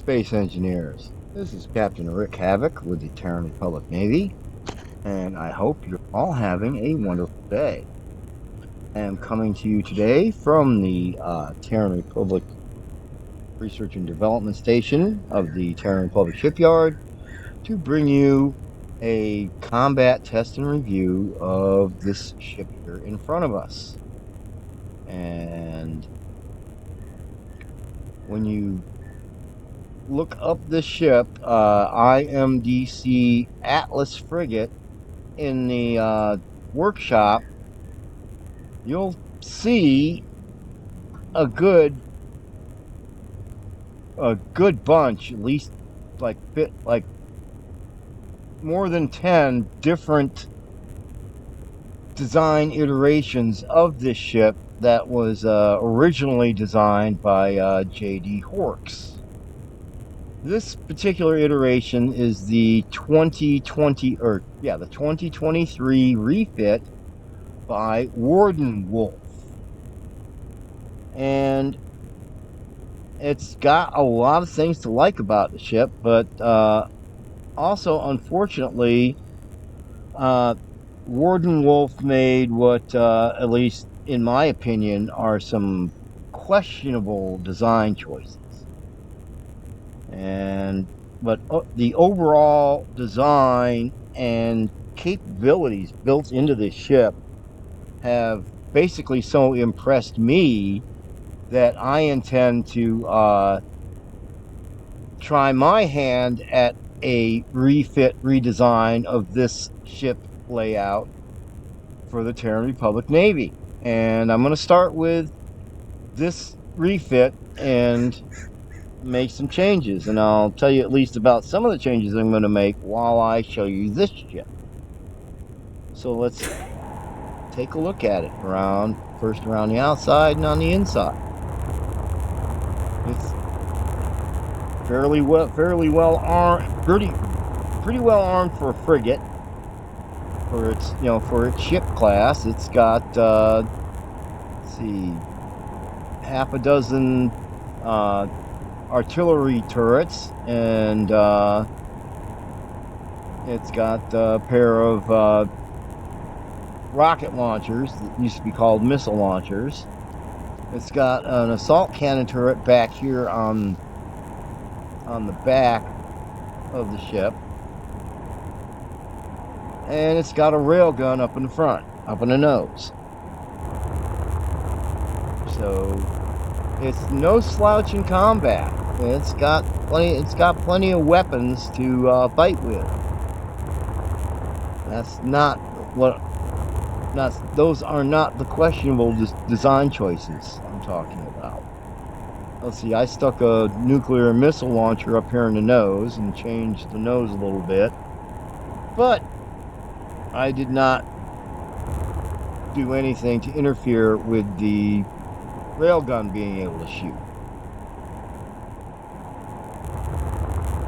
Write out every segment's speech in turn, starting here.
Space Engineers. This is Captain Rick Havoc with the Terran Republic Navy, and I hope you're all having a wonderful day. I am coming to you today from the Terran Republic Research and Development Station of the Terran Republic Shipyard to bring you a combat test and review of this ship here in front of us. And when you look up this ship, IMDC Atlas Frigate, in the workshop, you'll see a good bunch, at least like more than 10 different design iterations of this ship that was originally designed by J.D. Horks. This particular iteration is the 2023 refit by Wardenwolf. And it's got a lot of things to like about the ship, but also, unfortunately, Wardenwolf made what, at least in my opinion, are some questionable design choices. But the overall design and capabilities built into this ship have basically so impressed me that I intend to try my hand at a redesign of this ship layout for the Terran Republic Navy. And I'm going to start with this refit and make some changes, and I'll tell you at least about some of the changes I'm going to make while I show you this ship. So let's take a look at it first around the outside and on the inside. It's fairly well armed, pretty well armed for a frigate. For its ship class, it's got let's see, half a dozen artillery turrets, and it's got a pair of rocket launchers that used to be called missile launchers. It's got an assault cannon turret back here on the back of the ship, and it's got a railgun up in the front, up in the nose. So it's no slouch in combat. It's got plenty of weapons to fight with. Those are not the questionable design choices I'm talking about. Let's see, I stuck a nuclear missile launcher up here in the nose and changed the nose a little bit, but I did not do anything to interfere with the railgun being able to shoot.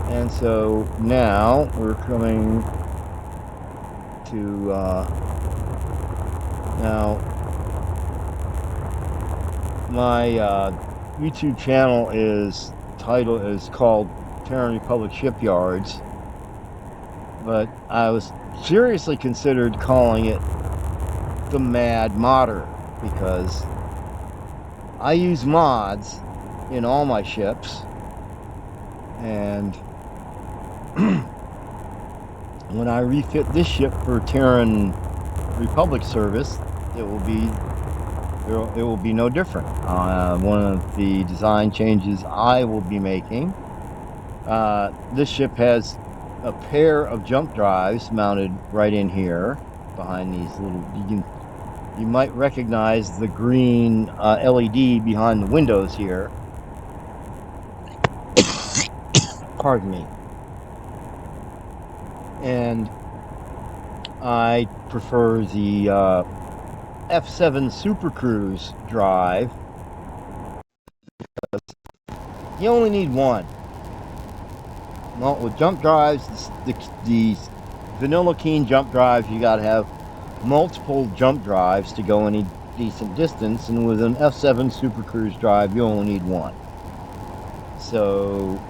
And so now we're coming to now my YouTube channel is called Terran Republic Shipyards, but I was seriously considered calling it the Mad Modder, because I use mods in all my ships, and when I refit this ship for Terran Republic service, it will be no different. One of the design changes I will be making, this ship has a pair of jump drives mounted right in here behind these little, you might recognize the green LED behind the windows here. Pardon me. And I prefer the F7 Super Cruise drive. You only need one. Well, with jump drives, the vanilla Keen jump drives, you gotta have multiple jump drives to go any decent distance, and with an F7 Super Cruise drive, you only need one. So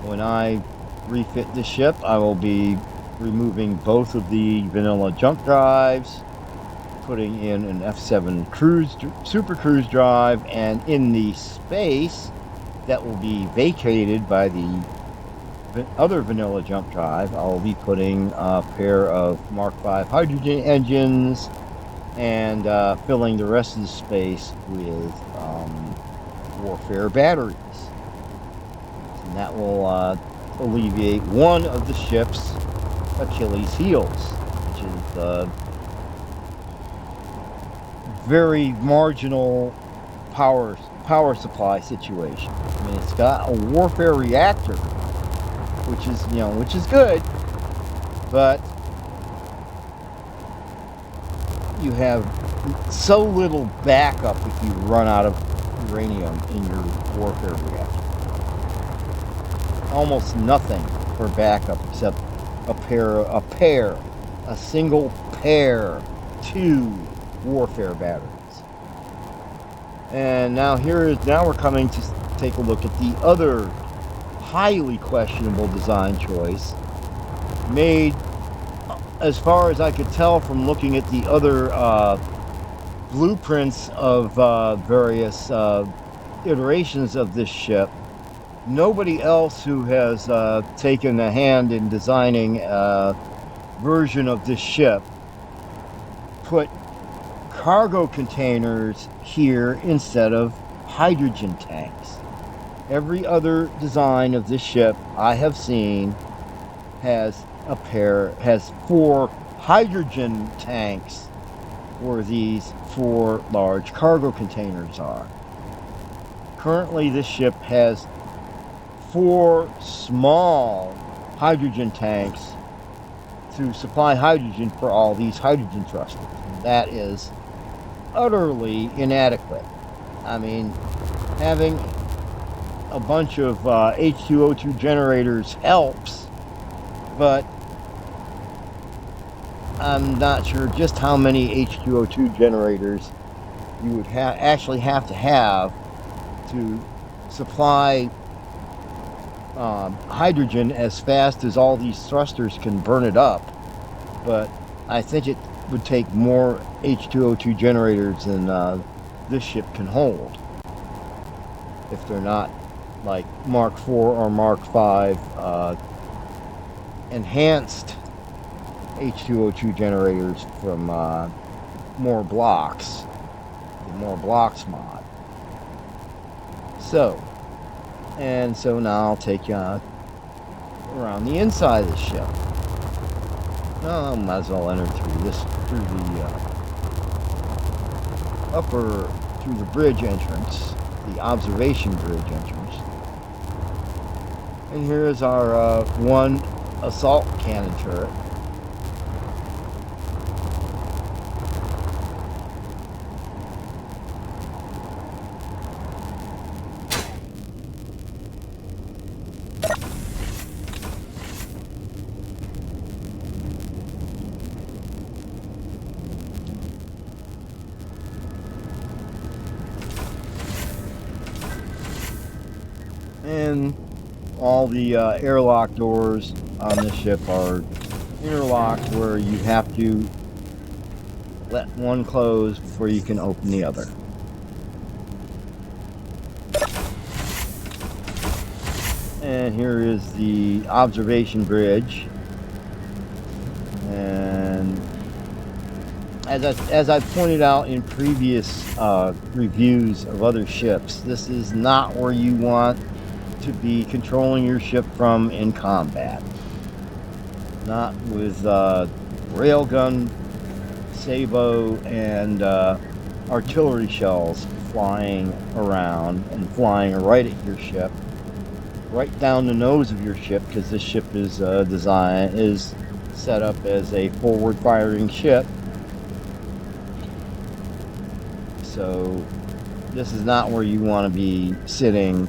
When I refit the ship, I will be removing both of the vanilla jump drives, putting in an F7 super cruise drive, and in the space that will be vacated by the other vanilla jump drive, I'll be putting a pair of Mark V hydrogen engines and filling the rest of the space with warfare batteries. And that will alleviate one of the ship's Achilles heels, which is a very marginal power supply situation. I mean, it's got a warfare reactor, which is good, but you have so little backup if you run out of uranium in your warfare reactor. Almost nothing for backup except a single pair, 2 warfare batteries. And now we're coming to take a look at the other highly questionable design choice made, as far as I could tell from looking at the other blueprints of various iterations of this ship. Nobody else who has taken a hand in designing a version of this ship put cargo containers here instead of hydrogen tanks. Every other design of this ship I have seen has 4 hydrogen tanks where these 4 large cargo containers are. Currently, this ship has 4 small hydrogen tanks to supply hydrogen for all these hydrogen thrusters. That is utterly inadequate. I mean, having a bunch of H2O2 generators helps, but I'm not sure just how many H2O2 generators you would actually have to supply hydrogen as fast as all these thrusters can burn it up. But I think it would take more H2O2 generators than this ship can hold, if they're not like Mark IV or Mark V enhanced H2O2 generators from More Blocks, the More Blocks mod. So now I'll take you around the inside of the ship. Well, I might as well enter through the bridge entrance, the observation bridge entrance. And here is our one assault cannon turret. And all the airlock doors on this ship are interlocked, where you have to let one close before you can open the other. And here is the observation bridge. And as I pointed out in previous reviews of other ships, this is not where you want to be controlling your ship from in combat. Not with railgun, sabot, and artillery shells flying around and flying right at your ship, right down the nose of your ship, because this ship is set up as a forward-firing ship. So this is not where you want to be sitting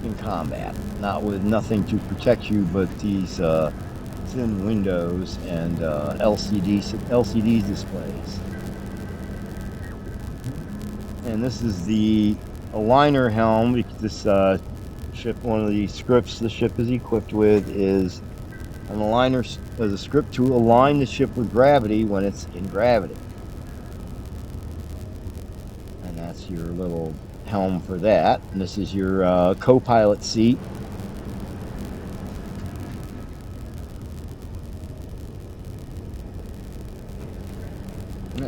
in combat, not with nothing to protect you but these thin windows and LCD displays. And this is the aligner helm. This one of the scripts the ship is equipped with is an aligner, as a script to align the ship with gravity when it's in gravity. And that's your little helm for that. And this is your co-pilot seat.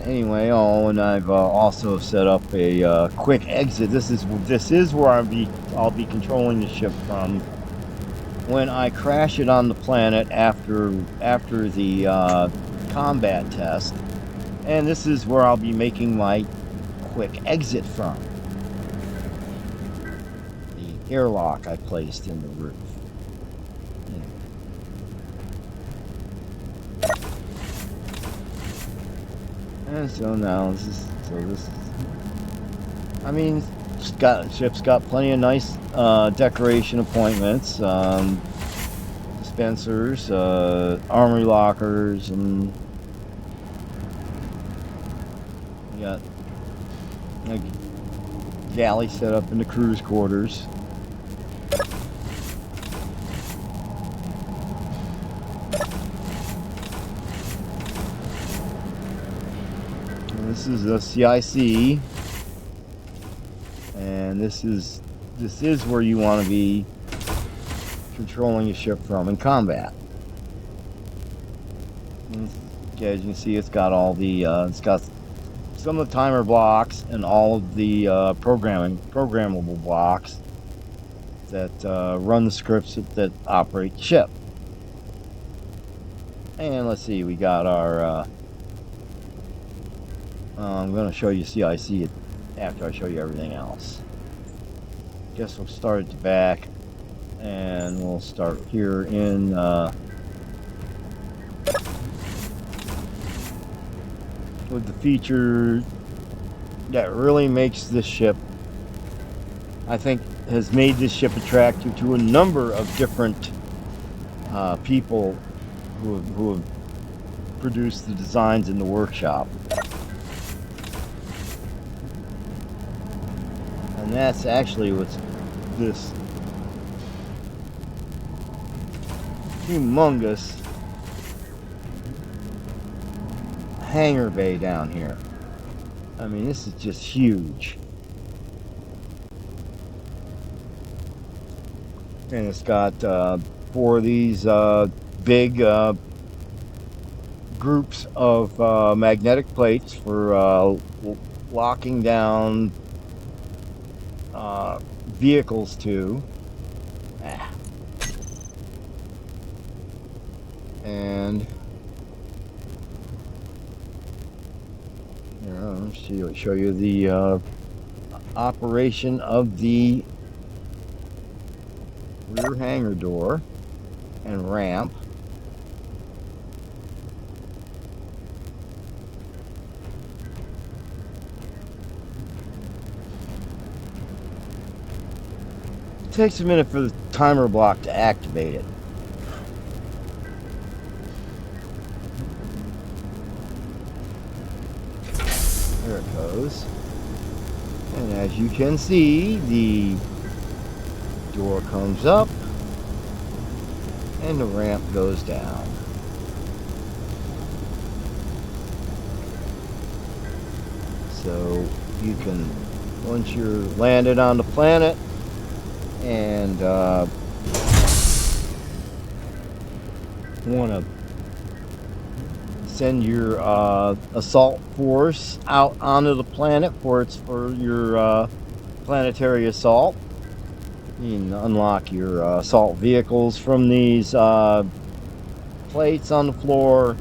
Anyway, and I've also set up a quick exit. This is where I'll be controlling the ship from when I crash it on the planet after the combat test, and this is where I'll be making my quick exit from. The airlock I placed in the roof. And so now this is, I mean, ship's got plenty of nice decoration appointments, dispensers, armory lockers, and we got a galley set up in the crew's quarters. This is a CIC, and this is where you want to be controlling your ship from in combat. And as you can see, it's got all the it's got some of the timer blocks and all of the programmable blocks that run the scripts that operate the ship. And let's see, we got our I'm going to show you CIC after I show you everything else. Guess we'll start at the back, and we'll start here in with the feature that really makes this ship, I think, has made this ship attractive to a number of different people who have produced the designs in the workshop. And that's actually what's this humongous hangar bay down here. I mean, this is just huge. And it's got 4 of these big groups of magnetic plates for locking down vehicles to. And I'll show you the operation of the rear hangar door and ramp. It takes a minute for the timer block to activate it. There it goes. And as you can see, the door comes up and the ramp goes down. So you can, once you're landed on the planet and want to send your assault force out onto the planet for your planetary assault, you can unlock your assault vehicles from these plates on the floor,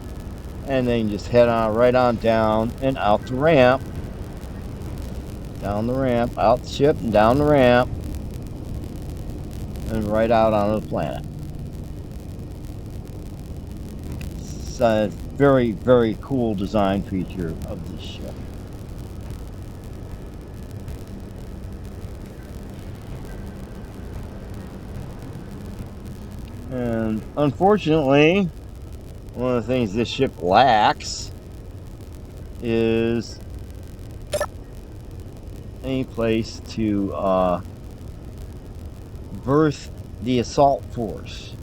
and then you just head on right on down and out the ramp, down the ramp, out the ship and down the ramp, and right out onto the planet. It's a very, very cool design feature of this ship. And unfortunately, one of the things this ship lacks is any place to berth the assault force.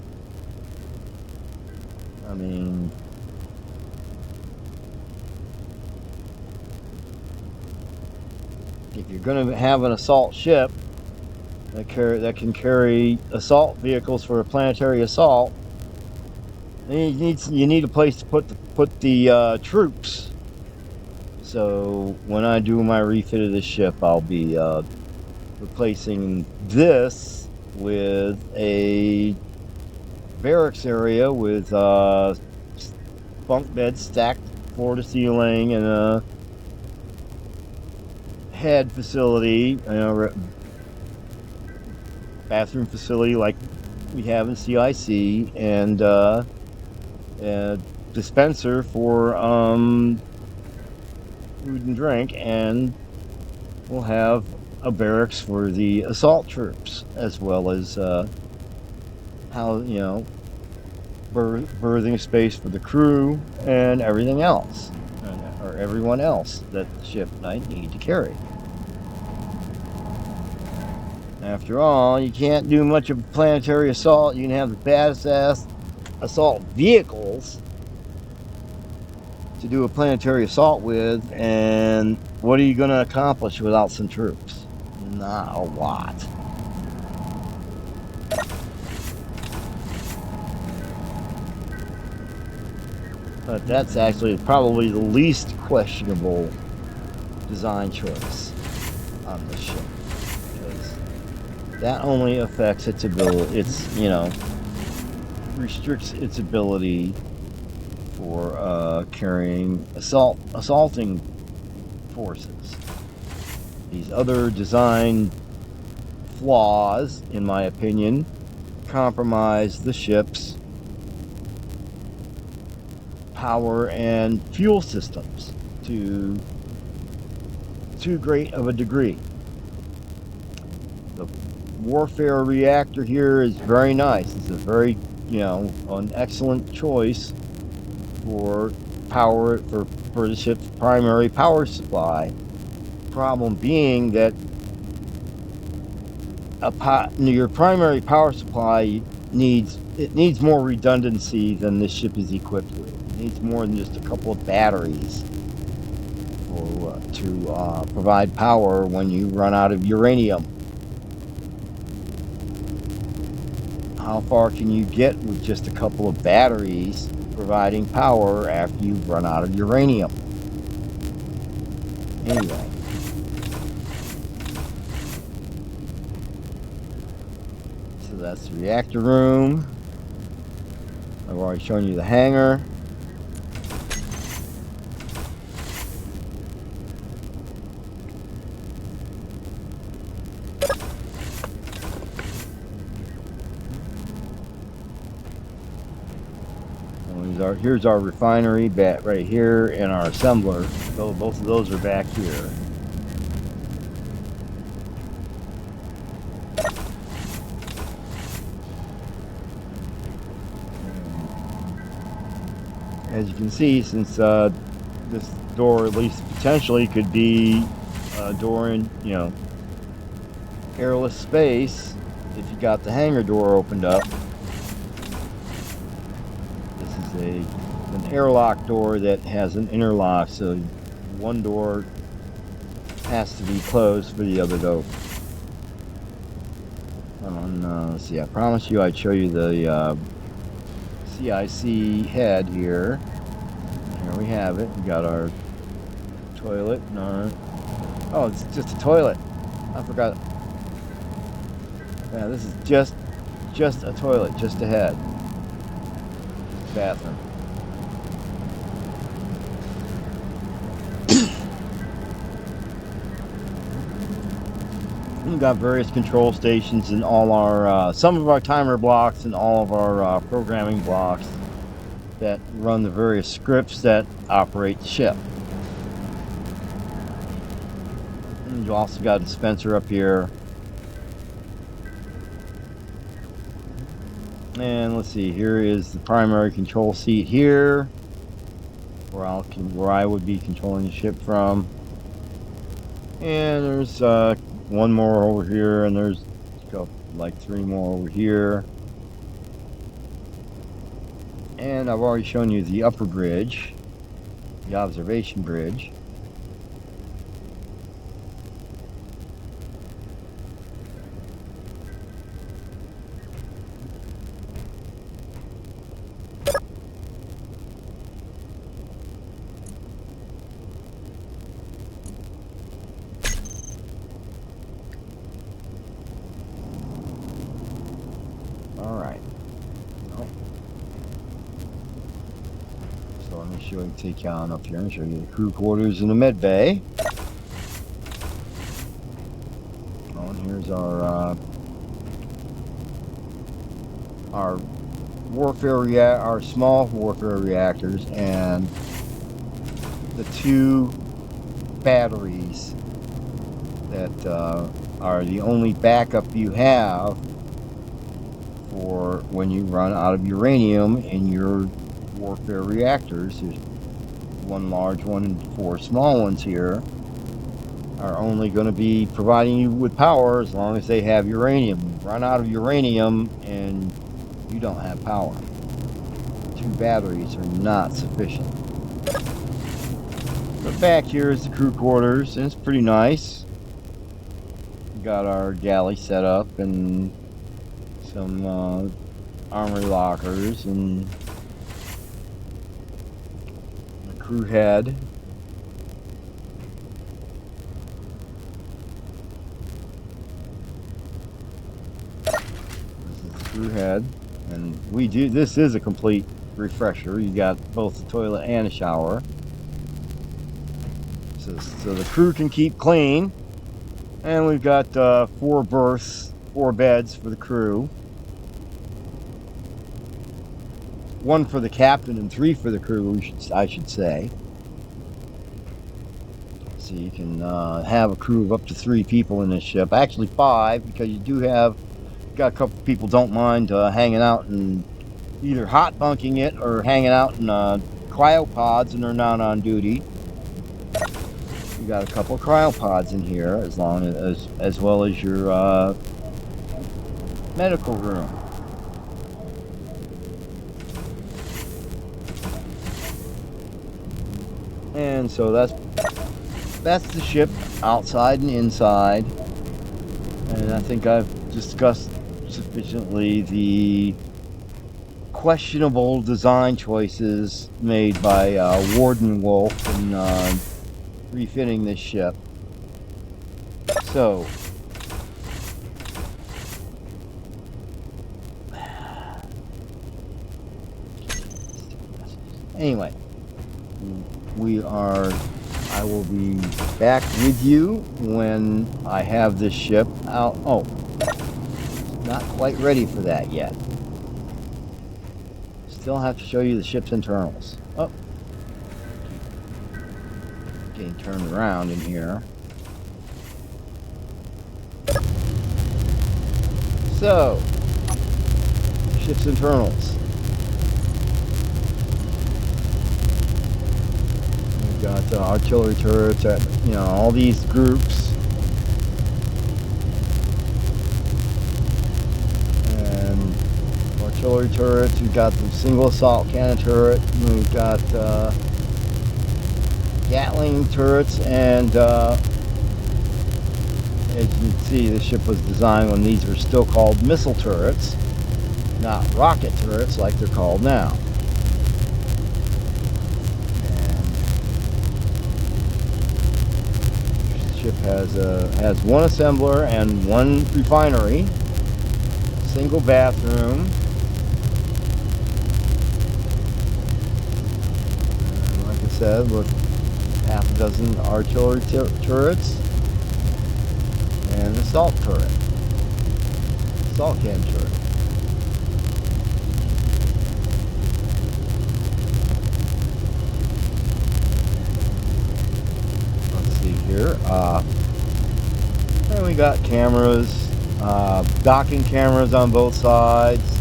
I mean, if you're going to have an assault ship that can carry assault vehicles for a planetary assault, you need a place to put the troops. So when I do my refit of the ship, I'll be replacing this with a barracks area with bunk beds stacked floor to ceiling and a head facility, bathroom facility like we have in CIC, and a dispenser for food and drink, and we'll have a barracks for the assault troops, as well as berthing space for the crew and everything else, or everyone else that the ship might need to carry. After all, you can't do much of a planetary assault. You can have the baddest ass assault vehicles to do a planetary assault with, and what are you going to accomplish without some troops? Not a lot. But that's actually probably the least questionable design choice on this ship, because that only affects its ability. Restricts its ability for carrying assaulting forces. These other design flaws, in my opinion, compromise the ship's power and fuel systems to too great of a degree. The warfare reactor here is very nice. It's a very, an excellent choice for power for the ship's primary power supply. Problem being that your primary power supply needs more redundancy than this ship is equipped with. It needs more than just a couple of batteries to provide power when you run out of uranium. How far can you get with just a couple of batteries providing power after you've run out of uranium? Anyway. So that's the reactor room. I've already shown you the hangar. Here's our refinery right here, and our assembler. So both of those are back here. As you can see, since this door, at least potentially, could be a door in, airless space, if you got the hangar door opened up. An airlock door that has an interlock, so one door has to be closed for the other door. Let's see, I promised you I'd show you the CIC head here. Here we have it. We got our toilet. Oh, it's just a toilet. I forgot. Yeah, this is just a toilet, just a head. Bathroom. We've got various control stations in all our some of our timer blocks and all of our programming blocks that run the various scripts that operate the ship. And you also got a dispenser up here. And let's see, here is the primary control seat here, where I would be controlling the ship from. And there's one more over here, and there's Go like 3 more over here. And I've already shown you the upper bridge, the observation bridge. Alright. Oh. So let me show you, take you on up here and show you the crew quarters in the med bay. Oh, and here's our our small warfare reactors and the 2 batteries that are the only backup you have for when you run out of uranium in your warfare reactors. There's 1 large one and 4 small ones here are only going to be providing you with power as long as they have uranium. You run out of uranium and you don't have power. 2 batteries are not sufficient. But back here is the crew quarters, and it's pretty nice. We got our galley set up and some armory lockers and the crew head. This is the crew head, and this is a complete refresher. You got both the toilet and a shower. So the crew can keep clean. And we've got 4 berths, 4 beds for the crew. 1 for the captain and 3 for the crew, I should say. So you can have a crew of up to 3 people in this ship. Actually 5, because you do got a couple people don't mind hanging out and either hot bunking it or hanging out in cryopods and they're not on duty. You got a couple of cryopods in here, as well as your medical room. And so that's the ship outside and inside. And I think I've discussed sufficiently the questionable design choices made by Wardenwolf in refitting this ship. So anyway, I will be back with you when I have this ship out. Oh, not quite ready for that yet. Still have to show you the ship's internals. Oh, getting turned around in here. So, ship's internals. We've got artillery turrets at, all these groups. And artillery turrets, we've got the single assault cannon turret. We've got Gatling turrets, and as you can see, the ship was designed when these were still called missile turrets, not rocket turrets like they're called now. And the ship has 1 assembler and 1 refinery, single bathroom. And like I said, look, half a dozen artillery turrets and an assault turret, assault cannon turret. Let's see here. And we got cameras, docking cameras on both sides,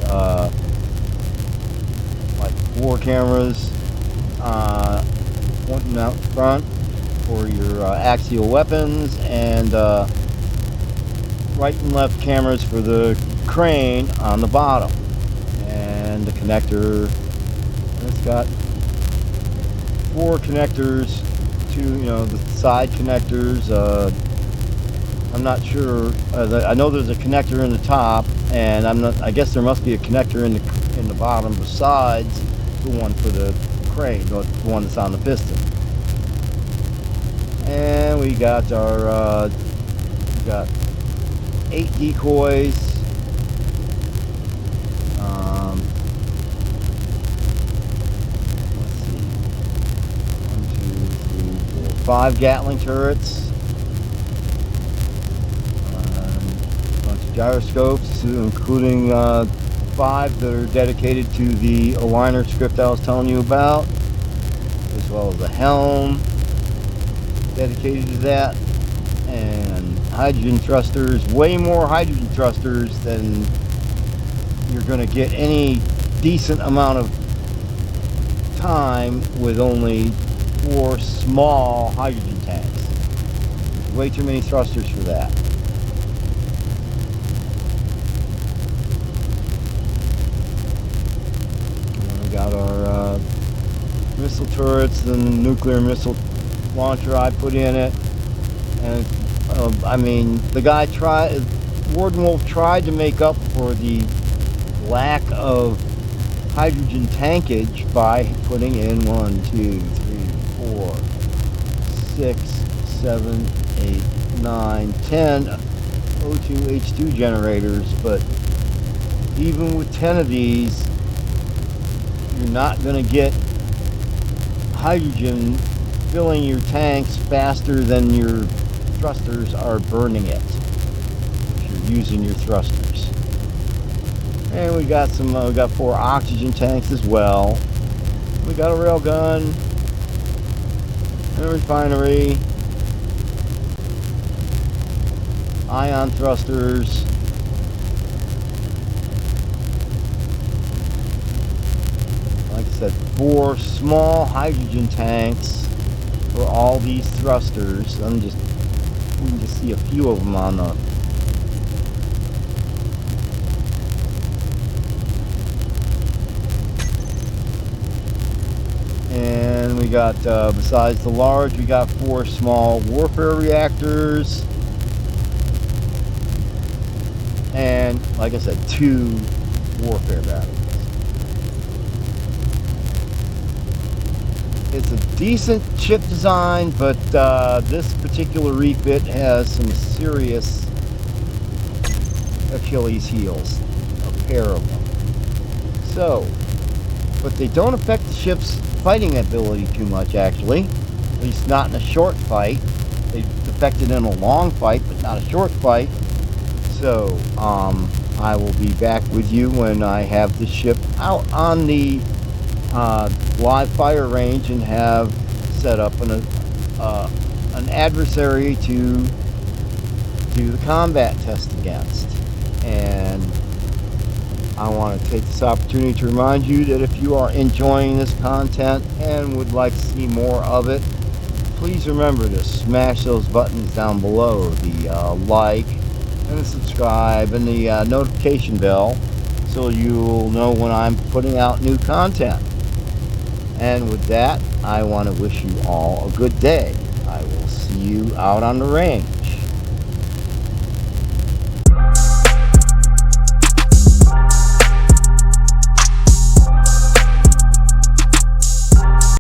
like 4 cameras pointing out front for your axial weapons, and right and left cameras for the crane on the bottom, and the connector. It's got 4 connectors, 2, the side connectors. I'm not sure. I know there's a connector in the top, and I guess there must be a connector in the bottom besides the one for the crane, the one that's on the piston. And we got our we got 8 decoys. Let's see, 1, 2, 3, 4, 5 Gatling turrets. A bunch of gyroscopes, including 5 that are dedicated to the aligner script I was telling you about, as well as the helm dedicated to that, and hydrogen thrusters, way more hydrogen thrusters than you're going to get any decent amount of time with only 4 small hydrogen tanks. Way too many thrusters for that. And we got our missile turrets, the nuclear missile launcher I put in it, and I mean, the guy Wardenwolf tried to make up for the lack of hydrogen tankage by putting in 1, 2, 3, 4, 6, 7, 8, 9, 10 O2 H2 generators, but even with 10 of these, you're not going to get hydrogen filling your tanks faster than your thrusters are burning it if you're using your thrusters. And we got we got 4 oxygen tanks as well. We got a railgun and a refinery, ion thrusters, like I said, 4 small hydrogen tanks for all these thrusters. We can just see a few of them on the and we got besides the large, we got 4 small warfare reactors, and like I said, 2 warfare batteries. It's a decent ship design, but this particular refit has some serious Achilles heels, a pair of them. So, but they don't affect the ship's fighting ability too much, actually. At least not in a short fight. They affect it in a long fight, but not a short fight. So, I will be back with you when I have the ship out on the live fire range and have set up an adversary to do the combat test against. And I want to take this opportunity to remind you that if you are enjoying this content and would like to see more of it, please remember to smash those buttons down below, the like and the subscribe and the notification bell, so you'll know when I'm putting out new content. And with that, I want to wish you all a good day. I will see you out on the range.